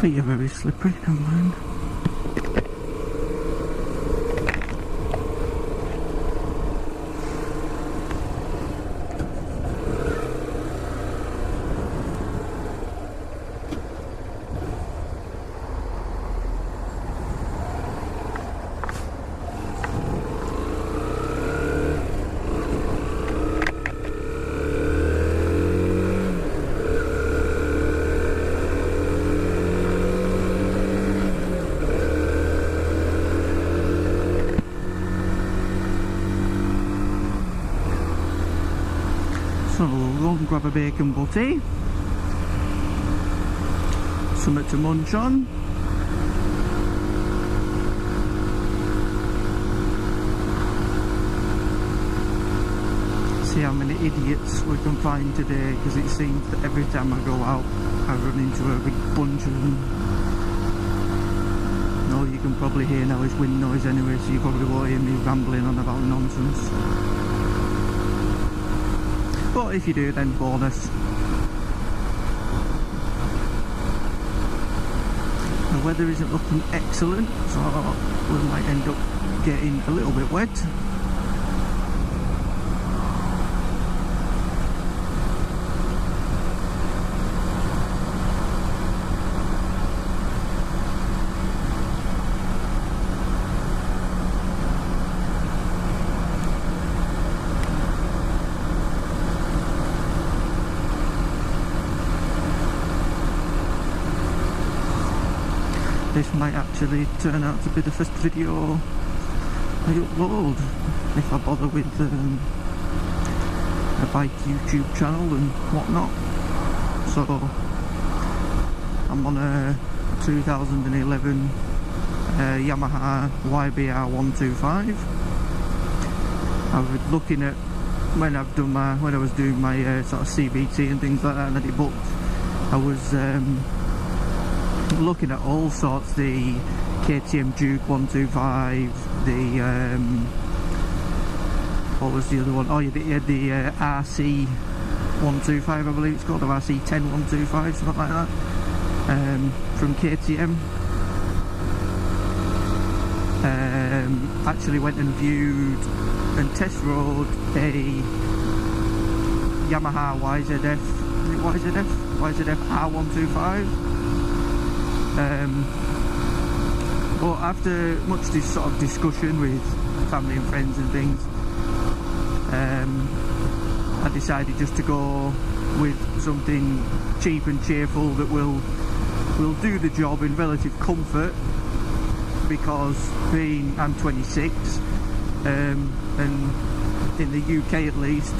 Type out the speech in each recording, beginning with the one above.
Feet are very slippery, never mind. So we'll go and grab a bacon butty, something to munch on. See how many idiots we can find today, because it seems that every time I go out I run into a big bunch of them. All you can probably hear now is wind noise anyway, so you probably won't hear me rambling on about nonsense. But if you do, then bonus. The weather isn't looking excellent, so we might end up getting a little bit wet. This might actually turn out to be the first video I upload, if I bother with a bike YouTube channel and whatnot. So I'm on a 2011 Yamaha YBR 125. I was looking at when I was doing my sort of CBT and things like that, and then it booked. I was looking at all sorts, the KTM Duke 125, the what was the other one? Oh yeah, the RC 125, I believe it's called, the RC 10 125, something like that, from KTM. Actually went and viewed and test rode a Yamaha YZF, is it YZF R125. But after much this sort of discussion with family and friends and things, I decided just to go with something cheap and cheerful that will do the job in relative comfort, because I'm 26, and in the UK at least,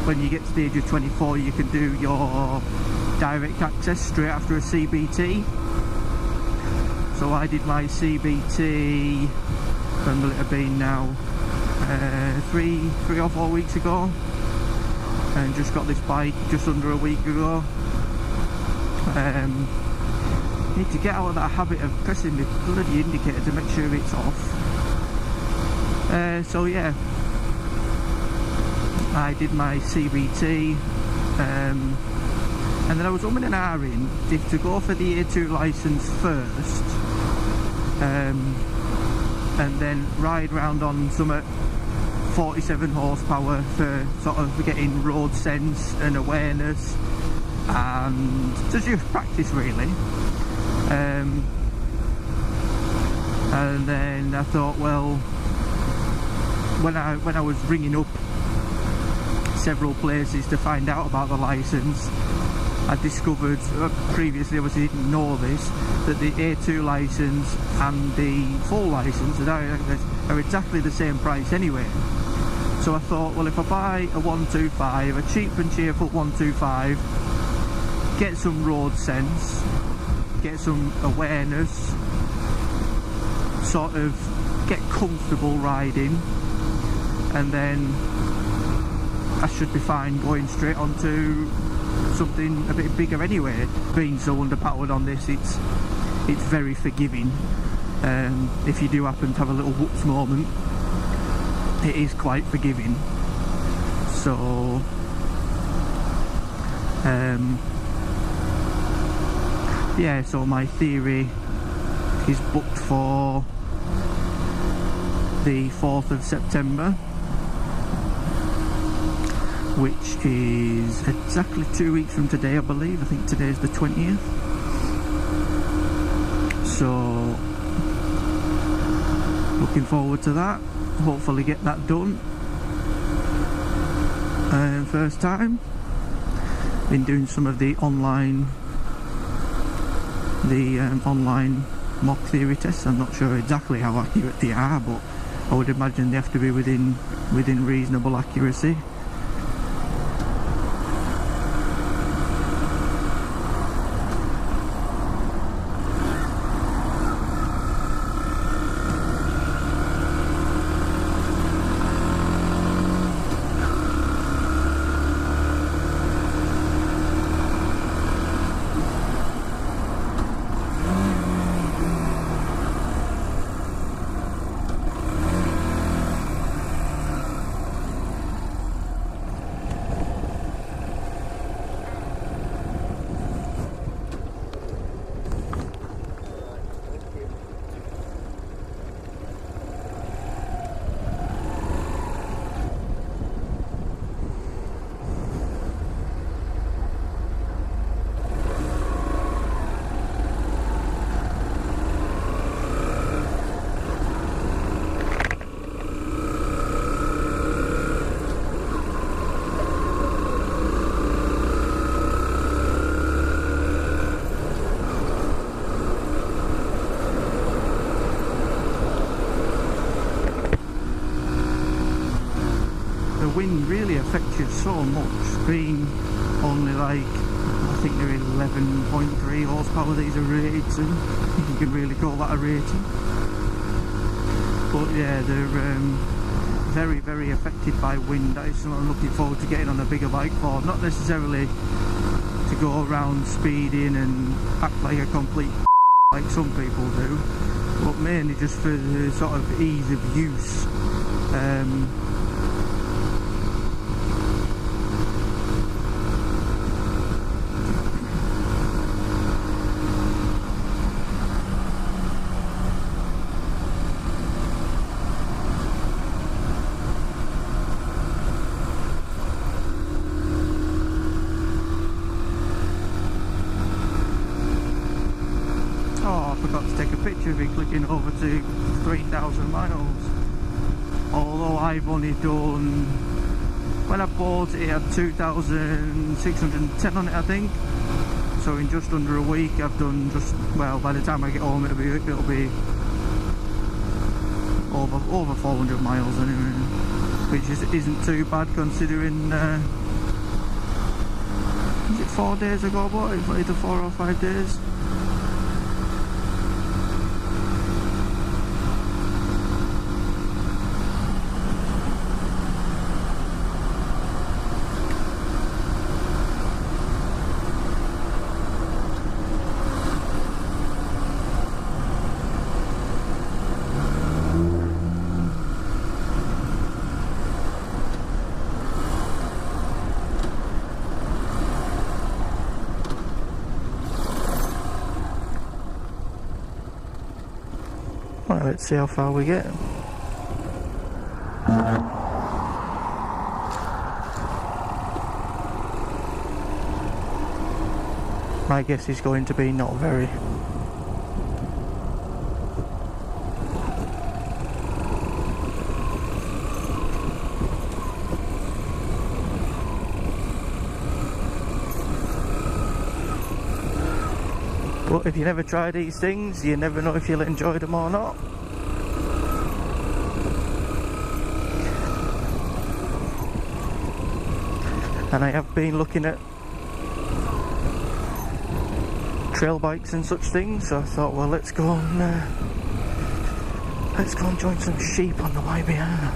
when you get to the age of 24 you can do your direct access straight after a CBT. So I did my CBT, when will it have been now, 3 or 4 weeks ago, and just got this bike just under a week ago. Need to get out of that habit of pressing the bloody indicator to make sure it's off. So yeah, I did my CBT, and then I was umming and ahhing if to go for the A2 licence first, and then ride round on some at 47 horsepower for sort of getting road sense and awareness and to just practice really. And then I thought, well, when I was ringing up several places to find out about the licence, I discovered, previously obviously didn't know this, that the A2 licence and the full licence are exactly the same price anyway. So I thought, well, if I buy a 125, a cheap and cheerful 125, get some road sense, get some awareness, sort of get comfortable riding, and then I should be fine going straight onto something a bit bigger anyway. Being so underpowered on this, it's very forgiving. If you do happen to have a little whoops moment, it is quite forgiving. So yeah, so my theory is booked for the 4th of September, which is exactly 2 weeks from today, I believe. I think today's the 20th. So looking forward to that. Hopefully get that done. First time. Been doing some of the online mock theory tests. I'm not sure exactly how accurate they are, but I would imagine they have to be within reasonable accuracy. Wind really affects you so much, being only like, I think they're 11.3 horsepower these are rated to, if you can really call that a rating. But yeah, they're very, very affected by wind. That is something I'm looking forward to getting on a bigger bike for, not necessarily to go around speeding and act like a complete like some people do, but mainly just for the sort of ease of use. Clicking over to 3,000 miles, although I've only done, when I bought it, it had 2,610 on it, I think. So in just under a week I've done just, well, by the time I get home it'll be over 400 miles anyway, which isn't too bad considering is it 4 days ago I bought it? Either 4 or 5 days. Right, let's see how far we get. My guess is going to be not very. But if you never try these things, you never know if you'll enjoy them or not. And I have been looking at trail bikes and such things, so I thought, well, let's go and join some sheep on the YBR.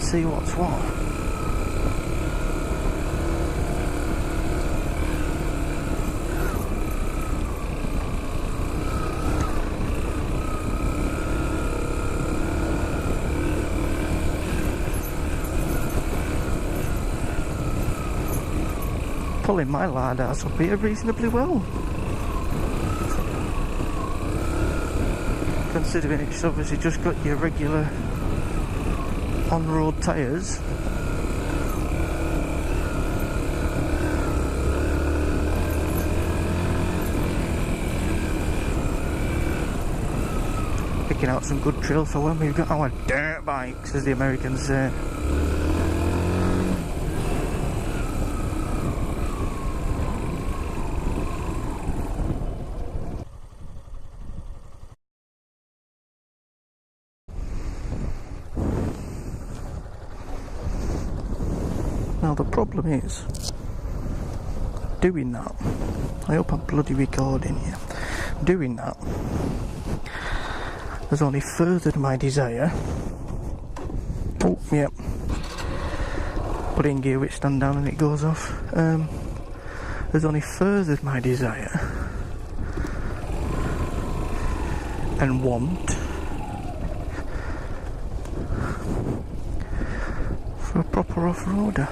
See what's what. Pulling my lad ass up here reasonably well. considering it's obviously just got your regular on-road tyres. Picking out some good trails for when we've got our dirt bikes, as the Americans say. Now the problem is, doing that, I hope I'm bloody recording here, doing that has only furthered my desire. Oh, yep. Put it in gear which stand down and it goes off. Has only furthered my desire and want for a proper off-roader.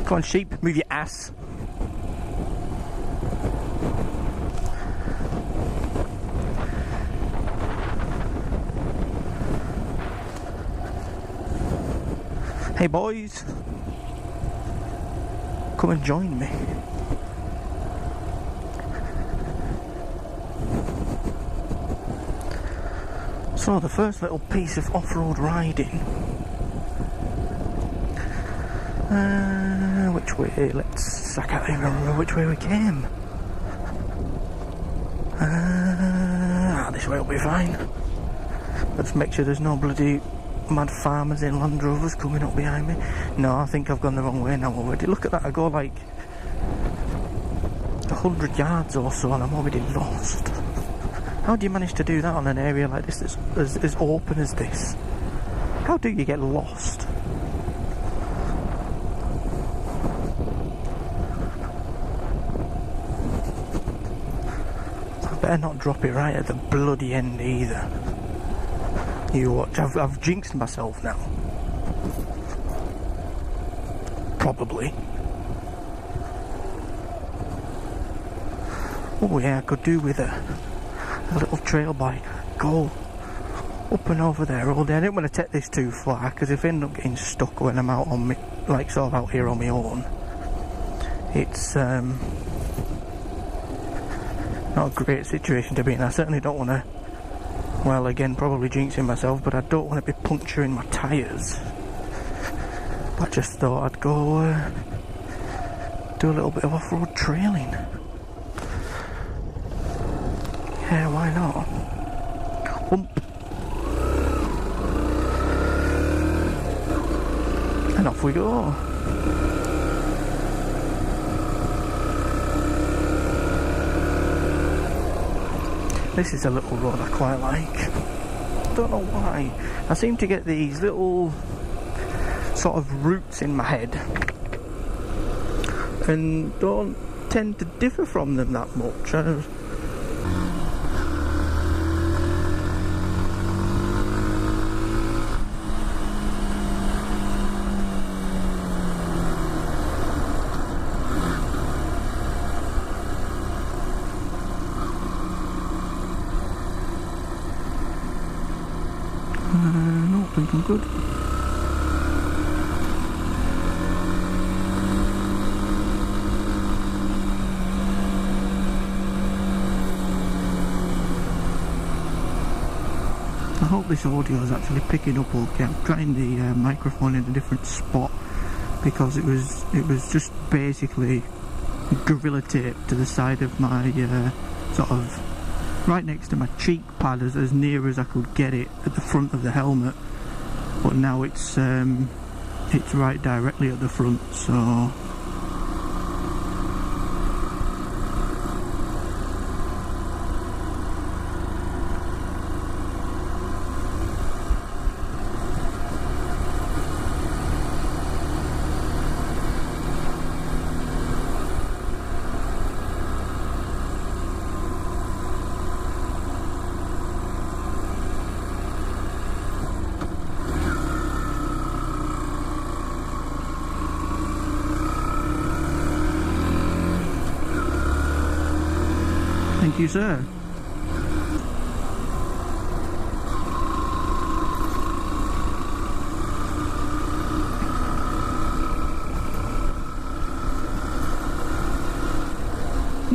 Come on, sheep, move your ass. Hey boys, come and join me. So the first little piece of off-road riding. Which way? I can't even remember which way we came. This way will be fine. Let's make sure there's no bloody mad farmers in Land Rovers coming up behind me. No, I think I've gone the wrong way now already. Look at that, I go like 100 yards or so and I'm already lost. How do you manage to do that on an area like this that's as open as this? How do you get lost? Better not drop it right at the bloody end either. You watch, I've jinxed myself now. Probably. Oh yeah, I could do with a little trail bike. Go up and over there all day. I didn't want to take this too far because if I end up getting stuck when I'm out on me, like sort of out here on my own, it's not a great situation to be in. I certainly don't want to, well again probably jinxing myself, but I don't want to be puncturing my tyres. But I just thought I'd go do a little bit of off-road trailing. Yeah, why not? Whoomp. And off we go. This is a little road I quite like. Don't know why. I seem to get these little sort of routes in my head and don't tend to differ from them that much. Not thinking good. I hope this audio is actually picking up okay. I'm trying the microphone in a different spot because it was just basically gorilla tape to the side of my sort of right next to my cheek pad, as near as I could get it at the front of the helmet, but now it's right directly at the front, so Thank you, sir.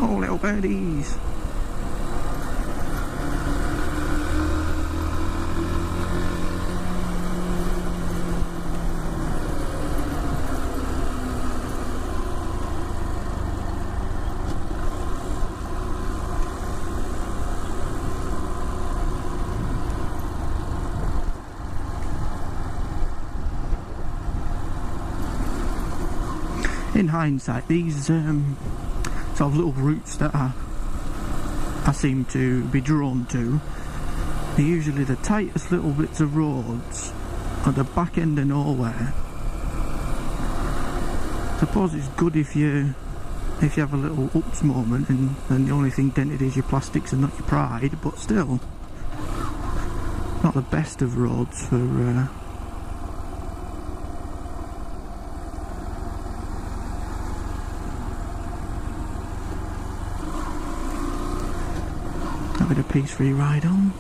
Oh, little birdies. In hindsight, these sort of little routes that I seem to be drawn to are usually the tightest little bits of roads at the back end of nowhere. I suppose it's good if you have a little ups moment and the only thing dented is your plastics and not your pride, but still not the best of roads for having a peace-free ride on.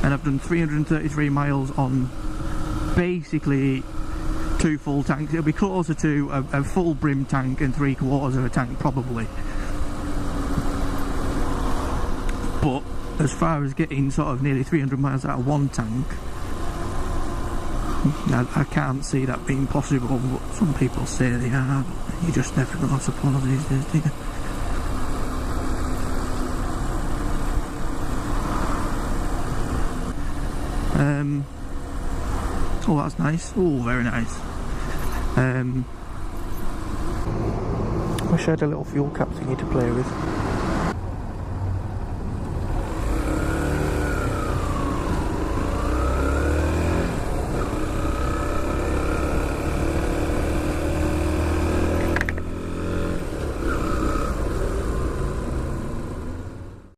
And I've done 333 miles on basically 2 full tanks. It'll be closer to a full brim tank and 3/4 of a tank probably. But as far as getting sort of nearly 300 miles out of one tank, I can't see that being possible, but some people say they are. You just never know, I suppose, these days, do you? Oh, that's nice. Oh, very nice. Wish I had a little fuel cap thingy to play with.